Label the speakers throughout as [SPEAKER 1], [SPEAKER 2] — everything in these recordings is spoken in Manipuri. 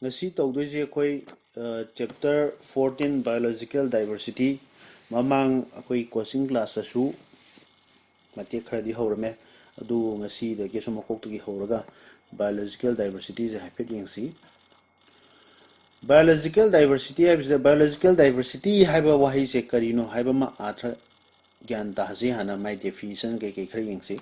[SPEAKER 1] ngasi tawdoise akhoi chapter 14 biological diversity mamang akhoi coaching class asu mate khradi horame adu ngasi da ke sum kok gi horaga biological diversity je hapet yengsi biological diversity haiba wahi se karino haiba ma atra gyan ta haji hana mai definition ke khri yengsi.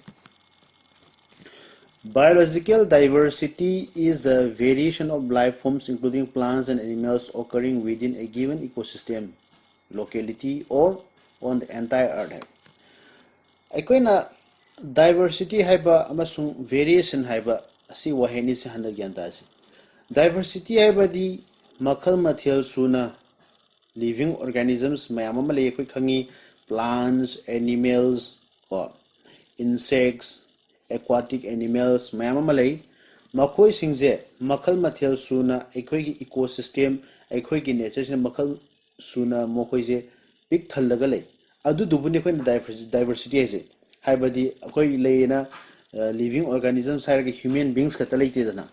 [SPEAKER 1] Biological diversity is the variation of life forms, including plants and animals, occurring within a given ecosystem, locality, or on the entire earth. Aikoina diversity haiba amasung variation haiba asi waheni se handa gyanta asi. Diversity haiba di makhal mathel suna living organisms mayam ama le koi khangi plants, animals, or insects, aquatic animals mayam ama lei makhoi singje makhal mathel suna ekhoi gi ecosystem ekhoi gi nature sin makhal suna mokhoi je pik thallaga lei adu dubune khoi diversity ase haibadi akhoi leina living organisms hair gi human beings ka talai te dana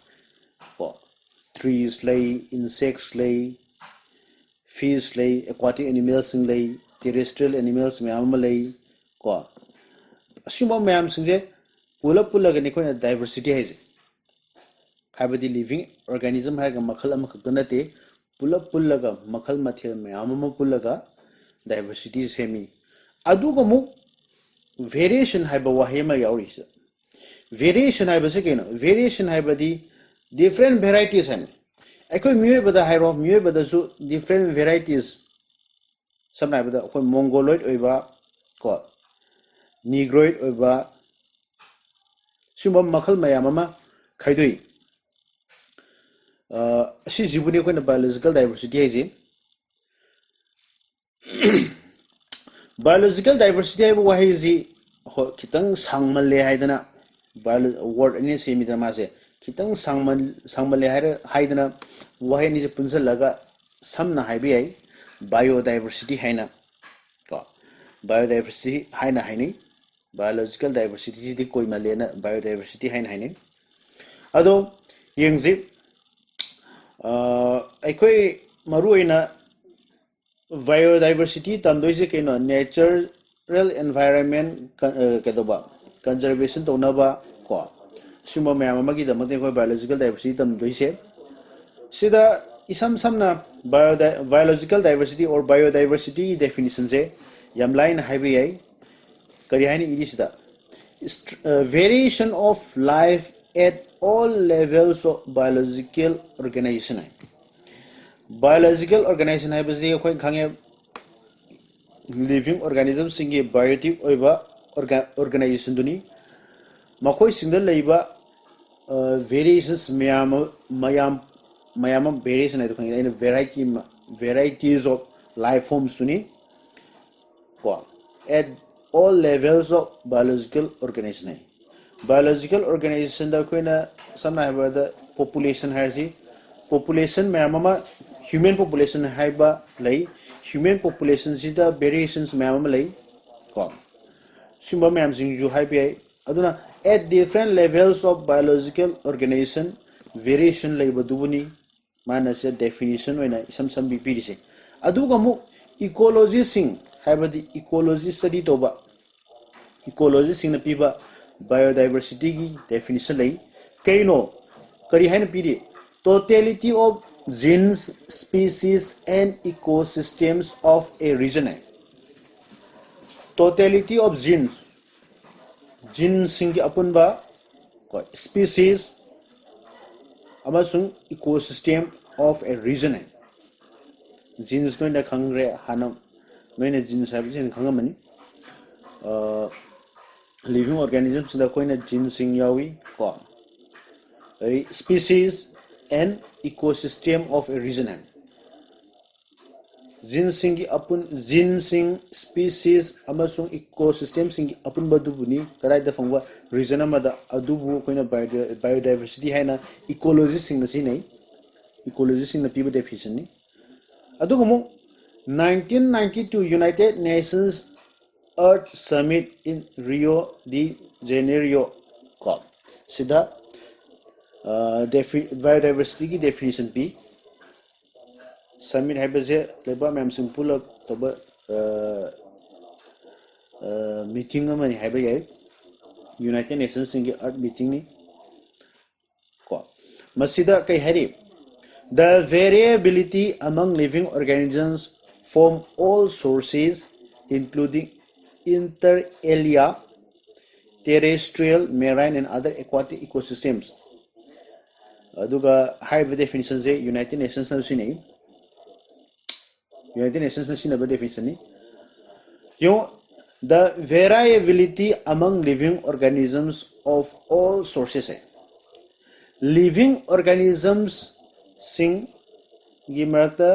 [SPEAKER 1] ko trees lei insects lei fish lei aquatic animals sing lei terrestrial animals mayam ama lei ko asuma mayam singje pula gani koina diversity hai habadi living organism hai ga makhal am khakna te pula ga makhal mathel mayam ma pulaga diversity semi adu ga mu variation hai ba wahema yauri variation hai ba se keno variation hai ba di different varieties hai akoi mue bada hai ro mue bada su different varieties samna bada akoi mongoloid oiba ko negroid oiba sumba makhal mayam ama khaidoi asi jibuni ko na biological diversity hai je biological diversity hai wa hai ji kitang sangmal le haidana word ani semi da ma se kitang sangmal le haidana wa hai ni je punjal laga samna hai bi hai biodiversity haina ko biodiversity haina haini biological diversity di koi malena biodiversity hain hain ado yengzi aikoi maruina biodiversity tamdoise keno natural environment kedoba conservation to naba ko suma mayam amagi da mate koi biological diversity tamdoise sida isam samna biological diversity or biodiversity definition je yamline haibi ai variation of life at all levels of biological organization biological organization hai bazi khoi khange living organisms singe biotic oiba organization duni makhoi singda leiba variations mayam variation ai khange in varieties of life forms duni ko at all levels of biological organization hai biological organization da koina samna hai ba population hai si population mayama human population hai ba lai human population si da variations mayama lai ko simba mayam sing ju hai bi aduna at different levels of biological organization variation lai ba dubuni mana se definition oina sam bi pi se aduga mu ecology sing हाइबदी इकोलॉजी स्टडी तोबा इकोलॉजी सिंग पीबा बायोडाइवर्सिटी की डेफिनेशन लई कईनो करी हाइन पीरी totality of genes species and ecosystems of a region है टोटलिटी ऑफ जीन सिंग अपुनबा स्पीसीज अमसुंग इकोसिस्टम ऑफ ए रीजन है जीन्स नो ना खंगरे हाना मैंने जीन्स है बिजन खंगा मनी लिविंग ऑर्गेनिजम्स दा कोई ना जीन्स सिंग यावी को species and ecosystem of a region है जीन्स सिंग की अपन जीन्स सिंग स्पीसीज अमसुंग इकोसिस्टम सिंग की अपन बदुबुनी कदाई दा फंगवा रीजन अमदा अदुबु कोई ना बायोडाइवर्सिटी है ना इकोलॉजी सिंग नसी नहीं इकोलॉजी सिंग न पीबे डेफिनेशन नहीं अदुगमो 1992 United Nations Earth Summit in Rio de Janeiro ko sida biodiversity की definition pi summit haibase leba ma'am sing pull up toba meeting amani haiba yai United Nations singi art meeting ni ko masida kai hari the variability among living organisms from all sources including inter alia terrestrial marine and other aquatic ecosystems aduga high definition je United Nations na sinai United Nations na sinaba definition ni yo the variability among living organisms of all sources hai living organisms sing gi marta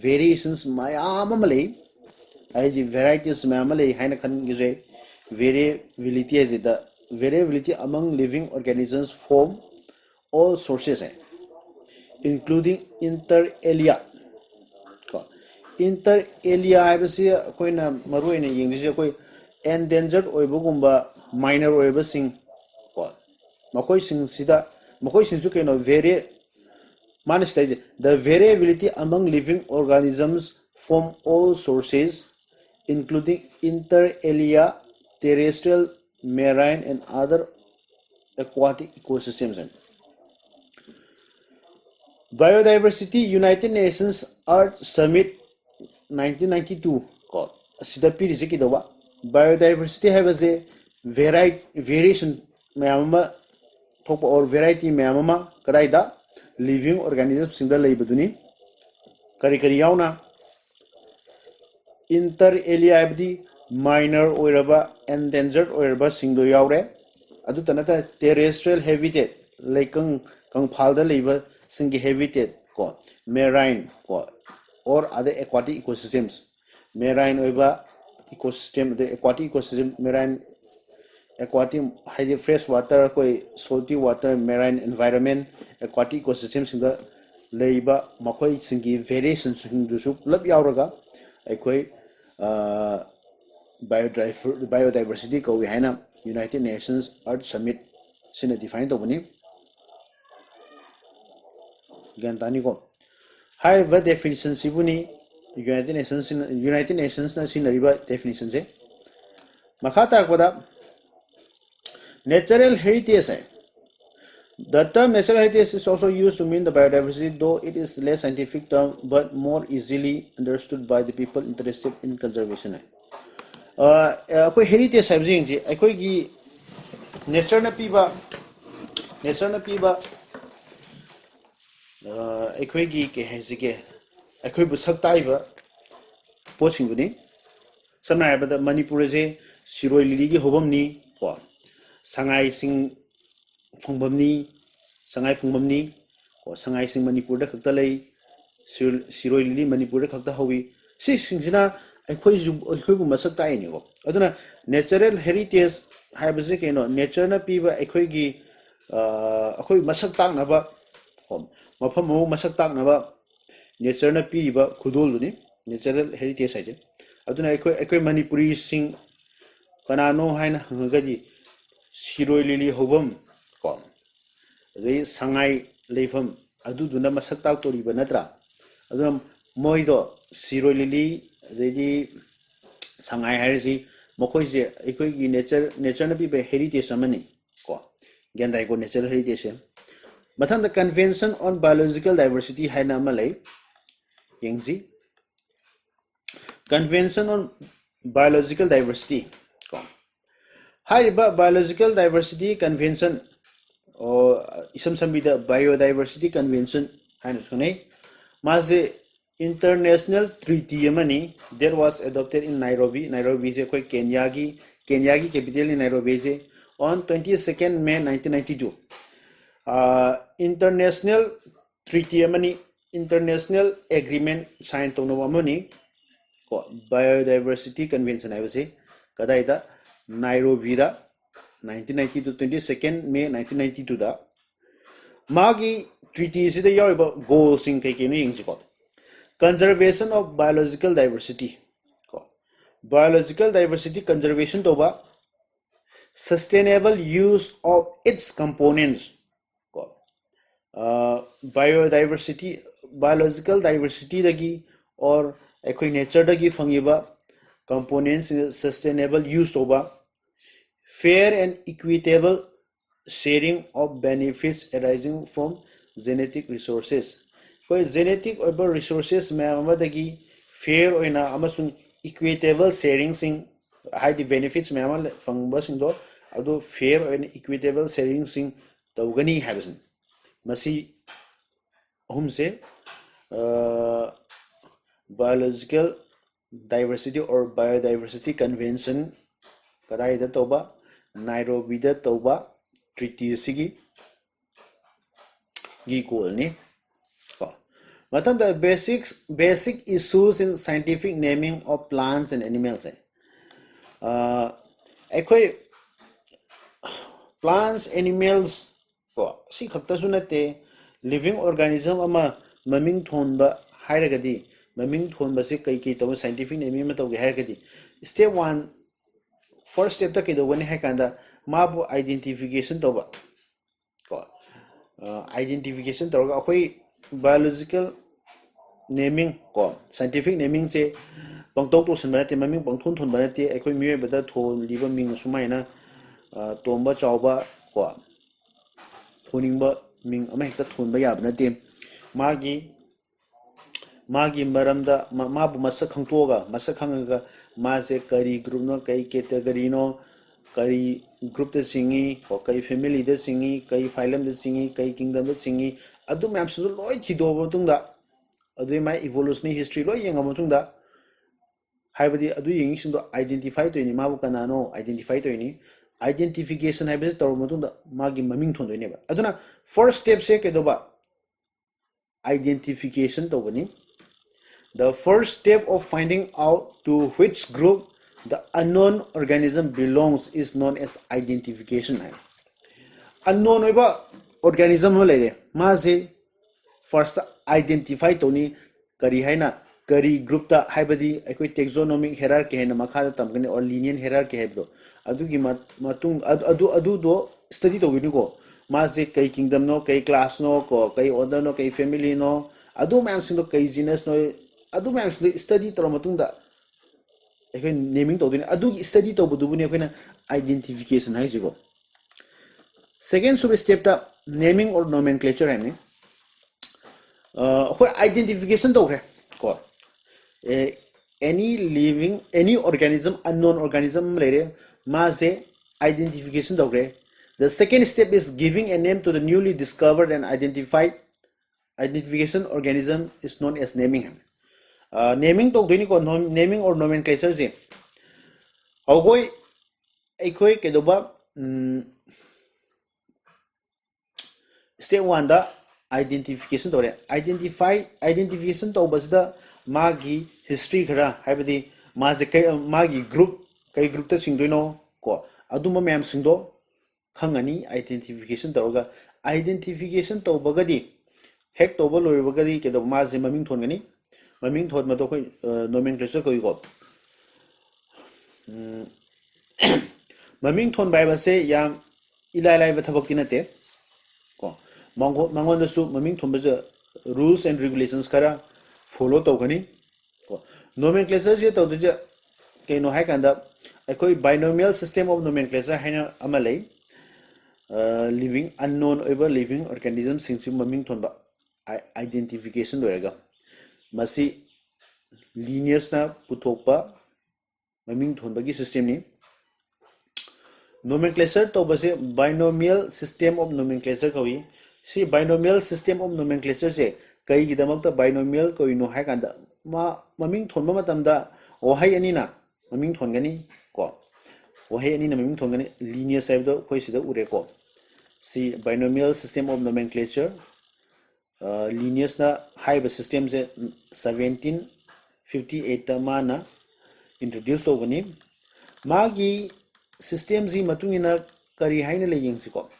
[SPEAKER 1] variations mayam amalei ai di varieties mayam amalei haina khan gi je variability is the variability among living organisms from all sources hai including inter alia inter alia haibase koina maruina yengise koi endangered oibugumba minor oibasing ko makoi sing sida makoi sing su keno very manage the variability among living organisms from all sources including inter alia terrestrial marine and other aquatic ecosystems and biodiversity United Nations Earth Summit 1992 ko sida pirisi ki doba biodiversity have a variation mayama top or variety mayama kadaida living organisms single laibaduni kari kari yauna inter alia abdi minor oiraba endangered oiraba singdo yaure adu tanata terrestrial habitat like kang phalda leiba singi habitat ko marine ko or other aquatic ecosystems marine oiba ecosystem the aquatic ecosystem marine aquatic high fresh water koi salty water marine environment aquatic ecosystems singa leiba makoi singi variations sindusu lab yauraga aikoi biodiversity ko we haina United Nations Earth Summit sina define to bani gantani ko high definition sibuni United Nations na sinariba definition se makhata koda natural heritage hai the term natural heritage is also used to mean the biodiversity though it is less scientific term but more easily understood by the people interested in conservation hai koi heritage hai jing ji koi gi nature na piba koi gi ke haisike koi bu saktai ba poching buni samna ba da Manipur je siroi lili gi hobam ni ko sangai sing phongbamni sangai phongbamni ko sangai sing Manipur da khakta lei siroi lili Manipur da khakta hawi si singsina akhoi bu masak tai ni ko aduna natural heritage haibase keno nature na piba akhoi gi akhoi masak tak na ba mafam mo masak tak na ba nature na piba khudol ni natural heritage haje aduna akhoi Manipuri sing kanano haina ngadi siroi lili hobam ko adai sangai leifam aduduna masak tak tori ba natra aduna moido siroi lili adai sangai hairisi mokoi je ekoi gi nature na bi heritage amani ko gendai ko natural heritage mathang the convention on biological diversity haina malai yengzi convention on biological diversity ko haiba biological diversity convention or isam sambida biodiversity convention haina sunai maze international treaty amani that was adopted in Nairobi je koi Kenya gi capital in Nairobi je on 22nd May 1992 international treaty amani international agreement sign to no amani ko biodiversity convention I was kadaida Nairobi da 1992 22nd May 1992 da magi treaty is the yoriba goals in keke ni ingsi ko conservation of biological diversity ko biological diversity conservation to ba sustainable use of its components ko biodiversity biological diversity दगी और अखोई नेचर दगी फंगिबा components sustainable use over fair and equitable sharing of benefits arising from genetic resources koi genetic over resources mamadagi fair oina amasung equitable sharing sing high the benefits mamal fangba sing do ado fair and equitable sharing sing tawgani habasin masi humse biological diversity or biodiversity convention kadaida toba Nairobi da toba treaty sigi gi kolni ko matan the basic issues in scientific naming of plants and animals ekoi plants animals ko si khakta sunate living organism ama maming thonba hairagadi maming thonba se kai kai to scientific naming ma to ge hairagadi step 1 first step ta ke do wani ha kanda mabu identification to ba ko identification to ga akoi biological naming ko scientific naming se pangtong to san banate maming pangthon thon banate akoi miwe bada thol liba ming sumaina tomba chawba ko thoningba ming ama hekta thonba ya banate magi maramda mabu masak khangtoga masak khangaga mase kari group no kai category no kari group the singi or kai family the singi kai phylum the singi kai kingdom the singi adu map su loi thido botungda adu mai evolutionary history loi yenga botungda haibadi adu yengi sindo identify to ni mabu kanano identify to ni identification haibase tor botungda magi maming thon doi ne ba aduna first step se ke do ba identification to bani the first step of finding out to which group the unknown organism belongs is known as identification. Unknown organism maze first identify toni kari haina kari group ta haibadi ekoi taxonomic hierarchy haina makha tamgani or linear hierarchy haibdo adugi matung adu do study to gini ko maze kai kingdom no kai class no ko kai order no kai family no adu man sing kai genus no adu man study to matungda ekoi naming to dine adu study to budu bune ekoi na identification hai jigo second sub step ta naming or nomenclature hai ne identification to hai ko any organism unknown organism lere maze identification to hai the second step is giving a name to the newly discovered and identified identification organism is known as naming naming to dini ko naming or nomenclature je agoi ekoi ke doba step 1 da identification to identification to basda magi history khara haibadi magi group kai group ta singdoino ko aduma mem singdo khangani identification to identification to bagadi hek to bo loi bagadi ke do maze maming thongani maming thon ma to koi nomenclature koi go maming thon bai ba se yam ilai ba thabak tinate ko mangon da su maming thon ba rules and regulations kara follow to gani ko nomenclature je to je ke no hai kanda akoi binomial system of nomenclature haina amalai living unknown over living organism singsi maming thon ba identification doraga masi linears na puthokpa maming thonbagi system ni nomenclature to base binomial system of nomenclature kawi si binomial system of nomenclature se kai gidamakta binomial ko ino ha kanda maming thonba matamda ohai ani na maming thongani ko ohai ani na maming thongani linear side do khoi sida ure ko si binomial system of nomenclature linears na high system se 1758 ta mana introduce ogani magi system zi matungina kari haina le yengsi ko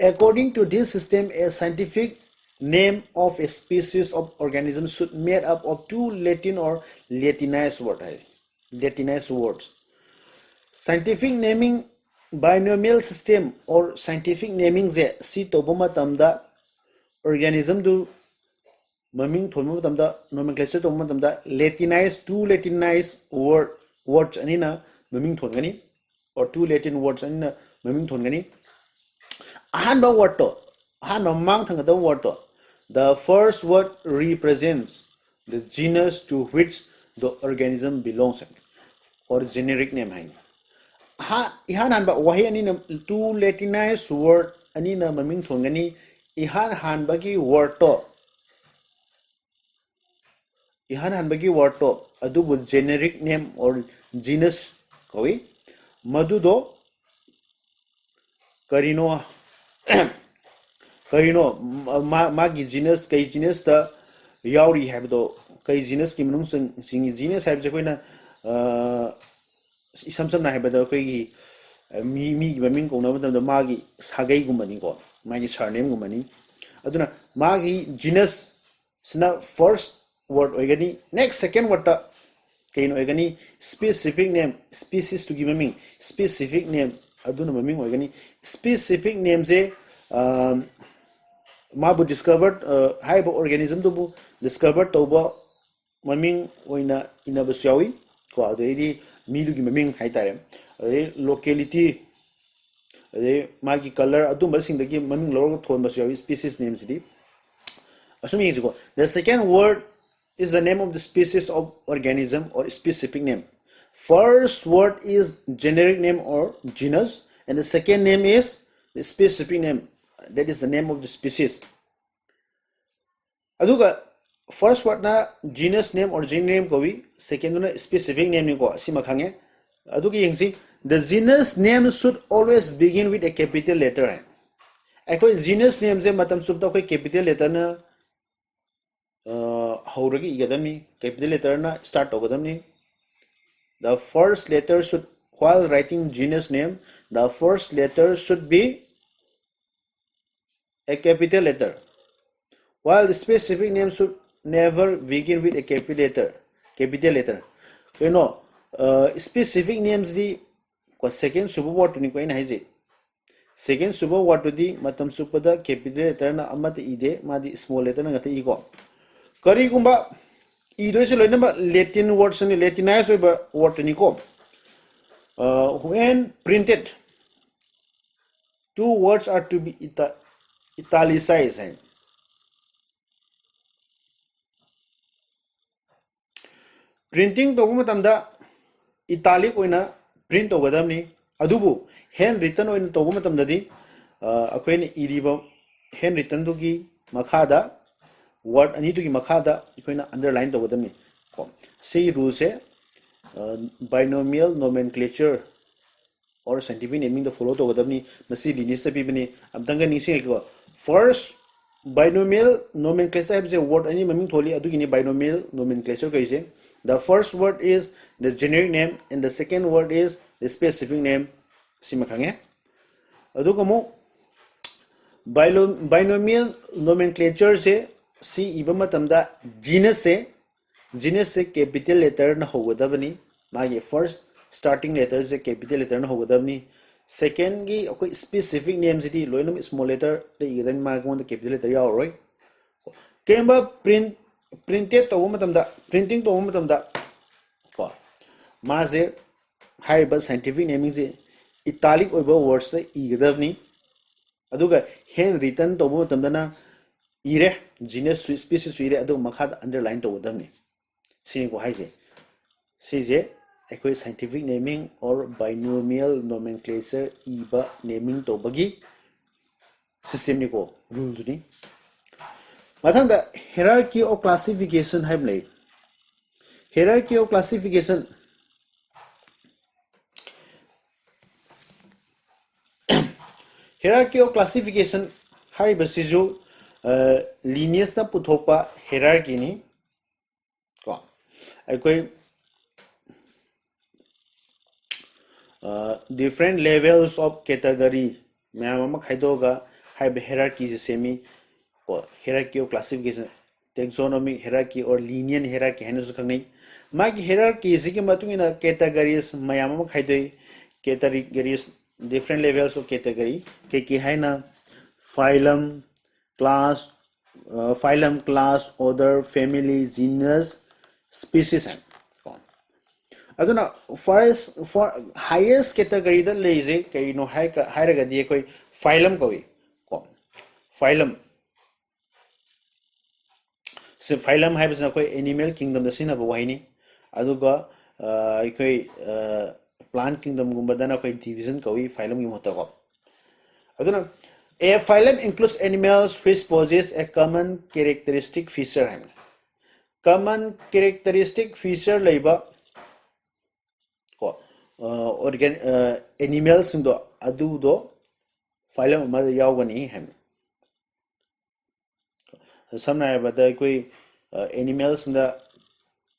[SPEAKER 1] according to this system a scientific name of a species of organism should made up of two Latin or Latinized words scientific naming binomial system or scientific naming ze si to boma tamda organism do maming thonma matamda nomenclature to matamda latinized two latinized words anina maming thongani or two latin words anina maming thongani ahanba word to ahanba mang thangada word to the first word represents the genus to which the organism belongs or generic name hai ha ihan hanba wahi anina two latinized word anina maming thongani ihan hanba gi word to ihan hanbagi word to adubu generic name or genus kawi madudo karino karino magi genus kai genus ta yauri habdo kai genus ki manung sing genus hab je koina isam sam na habdo koi mi maming ko na matam magi sagai gumani ko magi surname gumani aduna magi genus sina first word oigani next second word ta kain oigani specific name species to give meaning specific name aduna meaning oigani specific name je mabu discovered haiba organism to bu discovered to ba meaning oina inaba syawi ko adedi milu gi meaning hai tare locality ade magi color adumba sing dagi meaning lor thon ba syawi species names di assuming the second word is the name of the species of organism or specific name. First word is generic name or genus, and the second name is the specific name. That is the name of the species. Aduga first word na genus name or generic name ko second na specific name ni ko si makhange. Aduga yengsi the genus name should always begin with a capital letter. Ako genus name je matam subta ko capital letter na Hauragi Igadami, capital letter na start Ogadami. The first letter should, while writing genus name, the first letter should be a capital letter. While the specific name should never begin with a capital letter. You know, specific names the second super word to Nikoin Haze. Second super word to the Matam Supada capital letter na Amat Ide, Madi small letter na Gata Ego. Karigumba idoise loinaba Latin words and Latinized word niko. When printed, two words are to be italicized. Printing to matamda italic oina print ogadamni adubu handwritten oina to matamda di akoin iriba handwritten to gi makhada word ani to gi makhada ikoina underline to godami ko sei rule se binomial nomenclature or scientific naming the follow to godami masi lineage se bibni amtanga ni se ko first binomial nomenclature have a word any meaning tholi adu gi ni binomial nomenclature kai se the first word is the generic name and the second word is the specific name simakhange adu komo binomial nomenclature se si iba matamda genus se capital letter na hogadabani magi first starting letter se capital letter na hogadabani second gi akoi specific names di loinam small letter de idan ma gon capital letter ya roi kemba printed to matamda printing to matamda ko maze haiba scientific naming se italic oiba words se igadavni aduga hand written to matamda na ire genus species ire adu makhad underline to odamni sini ko haise sije ekoi scientific naming or binomial nomenclature iba naming to bagi system ni ko rule duni mathang da hierarchy of classification have lay hierarchy of classification hierarchy of classification haiba siju lineage na puthopa hierarchy ni ko aikoi different levels of category मैम खाइदोगा हाइब hierarchy से सेमी को hierarchy of classification taxonomic hierarchy or linear hierarchy है नसु खंगनै मागी hierarchy से के मतुंगिना categories मैम खाइदोई categories different levels of category के है ना phylum class phylum, class, order, family, genus, species है अदुना first for highest category दा लेजे कई नो हाई हाई रगा दिए कोई phylum कोई को phylum से phylum है बस ना कोई animal kingdom दा सिना बवाई नहीं अदुगा कोई plant kingdom गुम्बदा ना कोई division कोई phylum की होता को अदुना a phylum includes animals which possess a common characteristic feature है common characteristic feature लेबा को organ animals सिंदो अदु दो phylum अमर यावगनी है समना है बता कोई animals सिंदा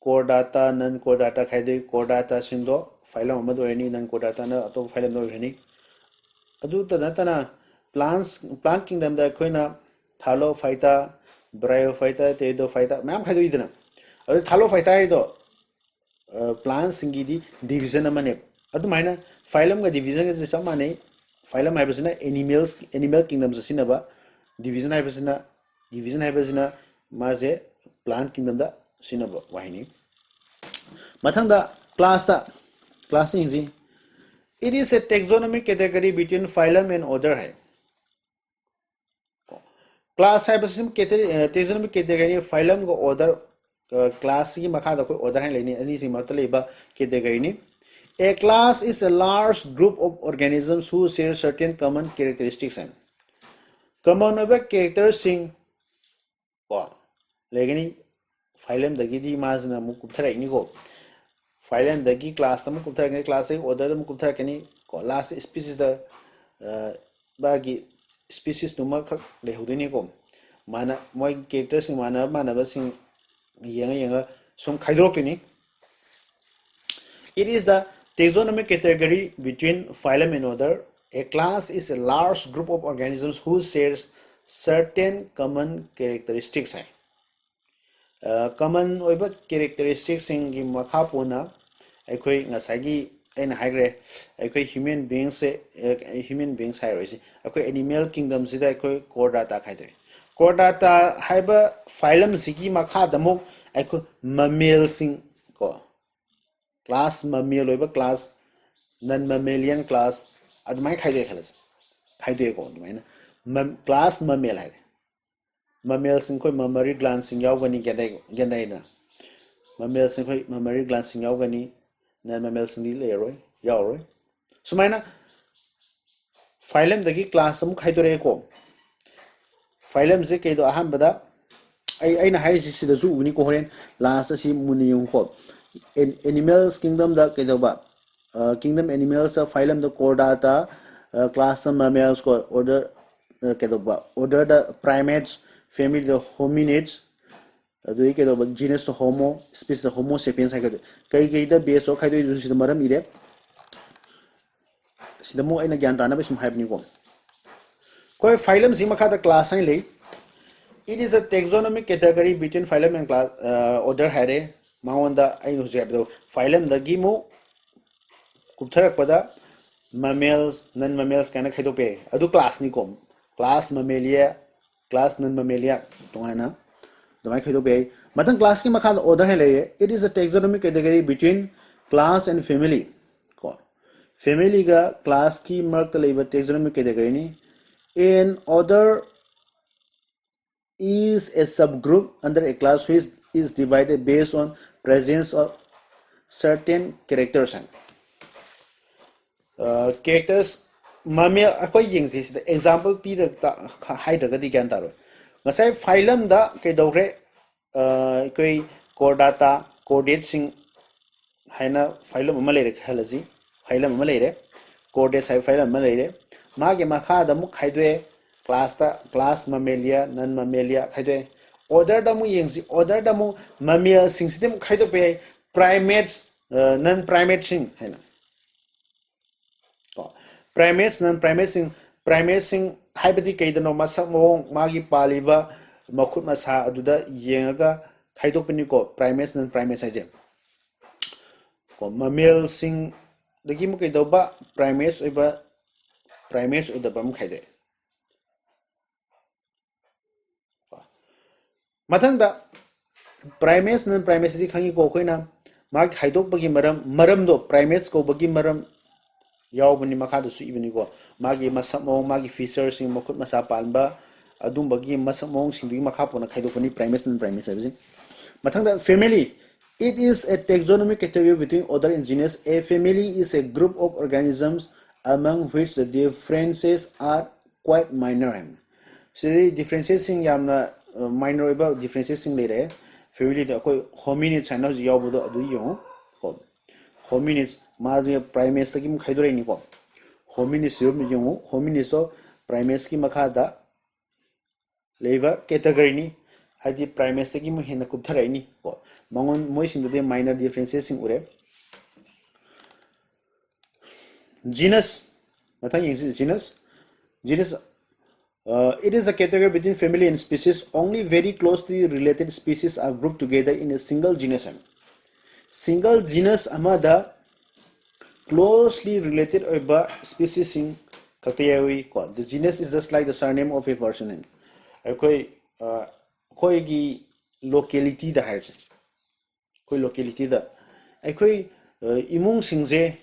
[SPEAKER 1] chordata non chordata खाइदे chordata सिंदो phylum अमर दो रहनी non chordata ना तो phylum दो रहनी अदु तना तना plant kingdom दा कोई ना Thallophyta, Bryophyta, Pteridophyta मैम खाइदो इधर ना अदु Thallophyta है तो plants सिंगी दी division अमने अदु मायना phylum का division के जैसा माने phylum है बस ना animal kingdom से सिना बा division है बस ना माजे plant kingdom दा सिना बा वाहिनी मथंग दा class नहीं it is a taxonomic category between phylum and order है class है बस taxonomic category phylum को order class की मखा दा कोई order है लेनी अनी सी मतलब इबा category नहीं a class is a large group of organisms who share certain common characteristics हैं common over characters सिंग वाह लेकिन phylum दगी दी माज ना मुकुब थरा इन्हीं को phylum दगी class तम मुकुब थरा class से order तम मुकुब थरा कनी को last species दा बागी species नुमा खक ले हुदनी को माना मोई characters सिंग माना बस सिंग yenga sum खाइदरोक नहीं it is the taxonomic category between phylum and order a class is a large group of organisms who shares certain common characteristics है common ओइबा characteristics सिंग की मखा पोना अखोई ngसागी एन हाइग्रे अखोई human beings हाइ रोइसी अखोई animal kingdom सिदा अखोई chordata खाइदे chordata हाइबा phylum सिगी मखा दमो अखोई mammal सिंग को class mammal ओइबा class non mammalian class अदमाय खाइदे को अदमाय class mammal है mammal सिंग कोई mammary gland सिंग यावगनी गेंदाई ना mammal सिंग कोई mammary gland सिंग यावगनी non mammal सिंग दी लेरोय यावरोय सुमाइना phylum दगी class सम खाइदोरे को phylum से केदो अहम बदा आई ना हाई सिदा सु उनी को होरेन लास्ट सि मुनि युं को animals kingdom दा केदो बा kingdom animals phylum the chordata class mammals को order केदो बा order the primates family the hominids अदुई केदो बा genus the homo species the homo sapiens है कई द बेस ओ खाइदो जुसि द मरम इरे सिदा मो आइना ज्ञान ताना बेसुम हाइबनी को कोई phylum सि मखा द class है ले it is a taxonomic category between phylum and class order है माउंदा आई नो जेबदो phylum द गिमो कुथरक पदा mammals non mammals kana खाइदो पे अदु class नि कोम class mammalia class non mammalia तो है ना दमाई खाइदो पे मतन class की मखा order है ले it is a taxonomic category between class and family को family का class की मर्क लेबा taxonomic category नि in order is a subgroup under a class which is divided based on presence of certain characters and characters mammal akoi yengsi sida example pi da haida ga di gyan taro ngasai phylum da ke dogre koi chordata chordate sing haina phylum ama lere khalaji phylum ama lere chordate sai phylum ama lere ma ge makha da mu khaidwe class mammalia non mammalia khaidwe order da mu yengsi order da mu mammal sing sidem khaido pe primates non primates sing haina primates non primates sing haibadi kaidano masak mong magi paliba makhut masa aduda yengaga khaidok pani ko primates non primates haje ko mammal sing dagi mu kaido ba primates oida bam khaide मथंग दा primates non primates di khangi ko koina mag haidok bagi maram do primates ko bagi maram yaw bani makha do su ibni ko magi masamong magi features sing mokut masa palba adum bagi masamong sing du makha pona haidok bani primates non primates abisi mathang da family. It is a taxonomic category between other genus. A family is a group of organisms among which the differences are quite minor. So the differences in yamna minor about differences in later family da koi hominids and yaw bodo adu yo ko hominids ma primates ki khaidore ni ko hominids yo mi yo hominids so primates ki makha da leva category ni hadi primates ki mu hena kup dharai ni ko mangon moi sing de minor differences sing ure genus mathang is genus it is a category between family and species. Only very closely related species are grouped together in a single genus. Single genus amada closely related oiba species in kateyawi ko. The genus is just like the surname of a person. Koi gi locality da hai koi locality da koi imung singje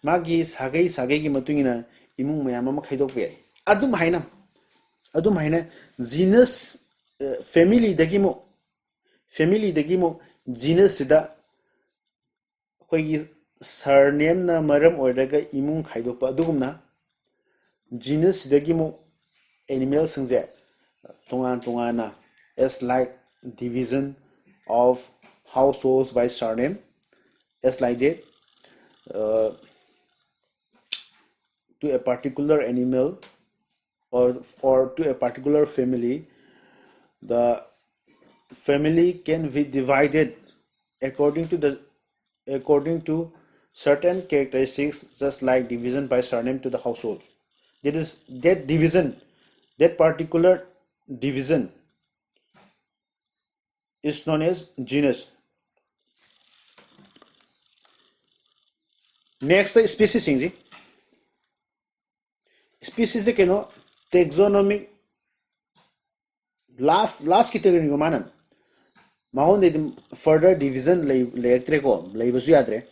[SPEAKER 1] magi sagai gi matungina imung mayam ama khaidok be adum haina genus family dagi mo genus da koi surname na maram oidaga imung khaidok pa adugumna genus dagi mo animal singje tongana as like division of households by surname as like that to a particular animal or to a particular family. The family can be divided according to certain characteristics, just like division by surname to the household. That particular division is known as genus. Next species singji species ke no taxonomic last category ko manam mahon de further division lektre ko leibasu yadre.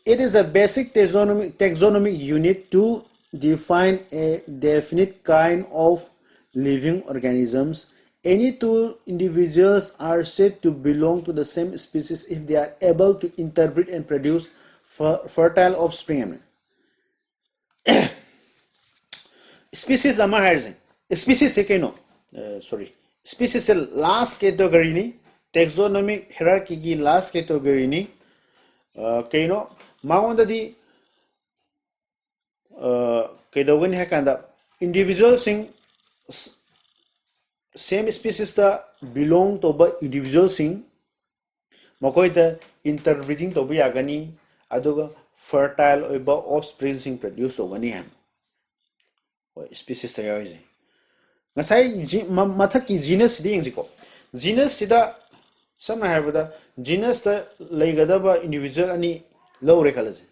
[SPEAKER 1] It is a basic taxonomic unit to define a definite kind of living organisms. Any two individuals are said to belong to the same species if they are able to interbreed and produce fertile offspring. Species ama hairzen species se keno species se last category ni taxonomic hierarchy gi last category ni keno maonda di kedogani hakanda individual sing same species ta belong to ba individual sing makoi da interbreeding to ba yagani aduga fertile oiba offspring sing produce ogani ham species ta yaise ngasai mathaki genus di ingiko genus sida samna habada genus ta leigadaba individual ani low recalaje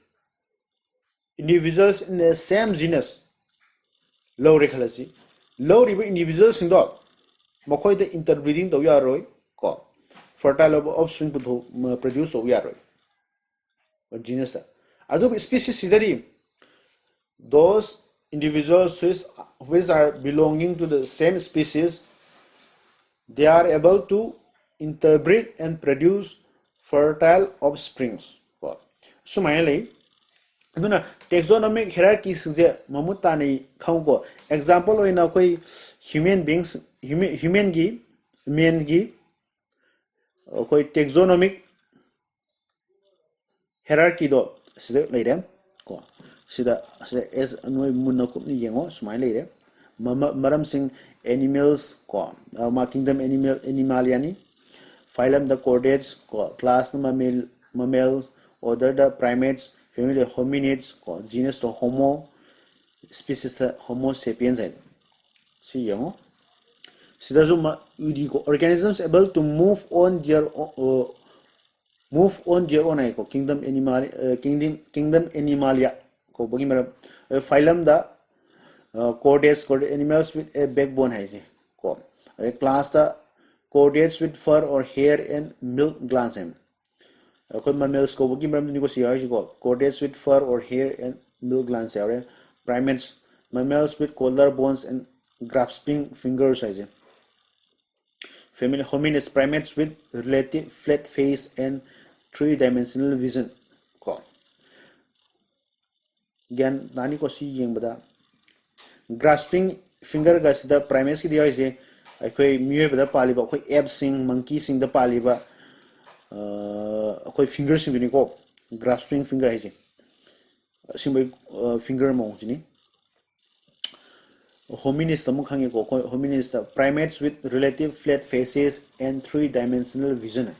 [SPEAKER 1] individuals in the same genus low recalaje low riba individuals sing do makoi da interbreeding to yaroi ko fertile offspring produce o yaroi genus adu species sidari those individuals which are belonging to the same species, they are able to interbreed and produce fertile offsprings. So mainly taxonomic hierarchy singje mamutani khangko example oina koi human beings human gi koi taxonomic hierarchy do sida leidem ko sida as anoi munna kupni yengo sumai leide maram sing animals ko ma kingdom animalia ni phylum the chordates ko class the mammals order the primates family hominids ko genus to homo species the homo sapiens si yengo sida zuma udi ko organisms able to move on their own ko kingdom animalia ko bagi mara phylum the chordates animals with a backbone hai ko class the chordates with fur or hair and milk glands em akhoi mammals ko bogi maram ni ko si ai ko chordates with fur or hair and milk glands are primates mammals with collar bones and grasping fingers ai family hominids primates with relative flat face and three-dimensional vision ko gan nani ko si yeng bada grasping finger ga sida primates ki dia je akhoi miye bada pali ba akhoi ape sing monkey sing da pali ba akhoi finger sing ni ko grasping finger ai je simbai finger mo jini hominids tamu khange ko hominids the primates with relative flat faces and three-dimensional vision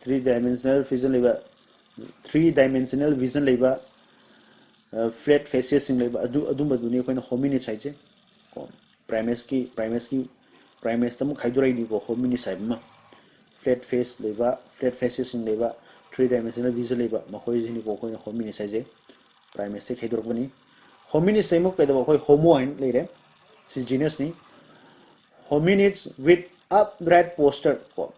[SPEAKER 1] three-dimensional vision leba flat faces sing leba adu maduni ko hominids ai je primates tamu khaidurai ni ko hominids ai ma flat face leba flat faces sing leba three-dimensional vision leba makoi jini ko hominids ai je primates se khaidur bani hominids sai mo kaida ko homo ain leire si genus ni hominids with upright posture ko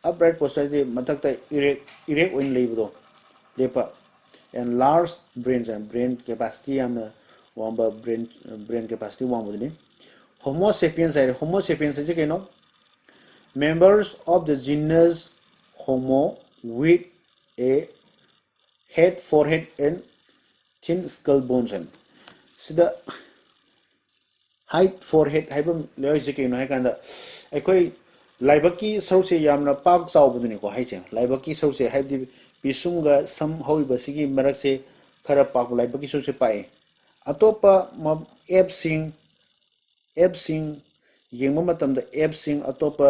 [SPEAKER 1] upright posture de matak ta erect oin leibo lepa and large brains and brain capacity am wamba brain capacity wamba ni homo sapiens is keno members of the genus homo with a head forehead and thin skull bones and sida height forehead haibam loise keno hai kanda aikoi laibaki sauche yamna pak chaubuduni ko haiche laibaki sauche haibdi pisunga sam hoiba sigi marakse khara pak laibaki sauche pai atopa ape sing yengma matamda ape sing atopa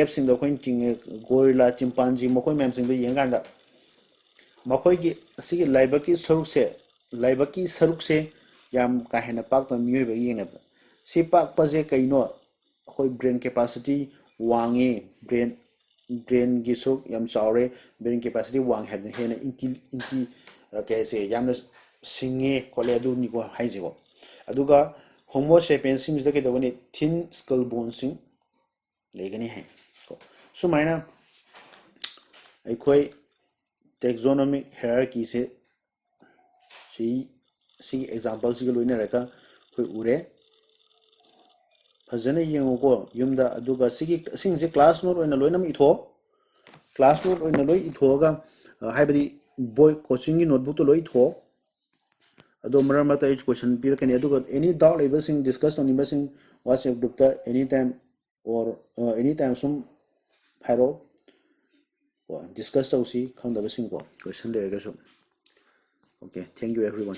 [SPEAKER 1] ape sing da koin king gorilla chimpanzee mokoi mem sing da yenganda makoi gi sigi laibaki sarukse yam kahena pak ta miyoy ba yengna si pak paje kaino khoi brain capacity wangi brain gi so yam chaure brain capacity wang had hena inti ke se yam singe kole adu ni ko haije ko aduga homo sapiens sing da ke da woni thin skull bone sing legani hai ko sumaina aikoi taxonomic hierarchy se si example si loina raka khoi ure fazana yengo ko yumda aduga sing je class note oina loina mi tho class note oina loi itho ga haibadi boy coaching gi notebook to loi tho ado marama ta each question pir kani aduga any doubt able sing discuss on imba sing whatsapp group ta anytime or anytime sum haro discuss tausi khangda sing ko question le ga so okay thank you everyone